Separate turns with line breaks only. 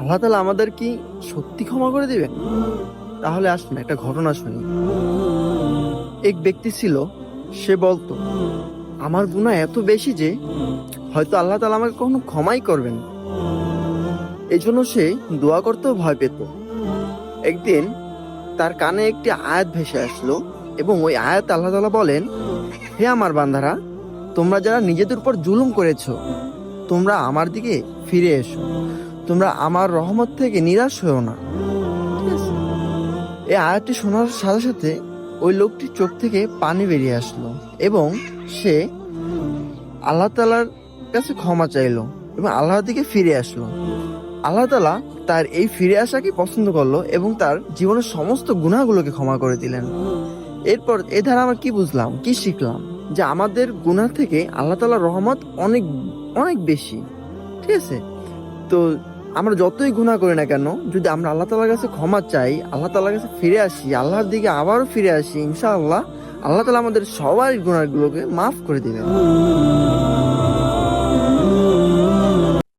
আল্লাহ তাআলা আমাদের কি সত্যি ক্ষমা করে দিবেন? তাহলে আসুন একটা ঘটনা শুনি। এক ব্যক্তি ছিল, সে বলতো, আমার গুনাহ এত বেশি যে হয়তো আল্লাহ তাআলা আমাকে কখনো ক্ষমাই করবেন না। এই জন্য সে দোয়া করতেও ভয় পেত। একদিন তার কানে একটি আয়াত ভেসে আসলো, এবং ওই আয়াত আল্লাহ তাআলা বলেন, হে আমার বান্দারা, তোমরা যারা নিজেদের উপর জুলুম করেছো, তোমরা আমার দিকে ফিরে এসো, তোমরা আমার রহমত থেকে নিরাশ হও না। ঠিক আছে? এই আয়াতটি শোনার সাথে সাথে ওই লোকটির চোখ থেকে পানি বেরিয়ে আসলো, এবং সে আল্লাহ তাআলার কাছে ক্ষমা চাইলো এবং আল্লাহর দিকে ফিরে আসলো। আল্লাহ তাআলা তার এই ফিরে আসাকে পছন্দ করলো এবং তার জীবনের সমস্ত গুনাহগুলোকে ক্ষমা করে দিলেন। এরপর এ ধারা আমরা কি বুঝলাম, কি শিখলাম? যে আমাদের গুনাহ থেকে আল্লাহ তাআলার রহমত অনেক অনেক বেশি। ঠিক আছে? তো আমরা যতই গুনাহ করি না কেন, যদি আমরা আল্লাহ তাআলার কাছে ক্ষমা চাই, আল্লাহ তাআলার কাছে ফিরে আসি, আল্লাহর দিকে আবারও ফিরে আসি, ইনশাআল্লাহ আল্লাহ তাআলা আমাদের সবার গুনাহগুলোকে মাফ করে দিবেন।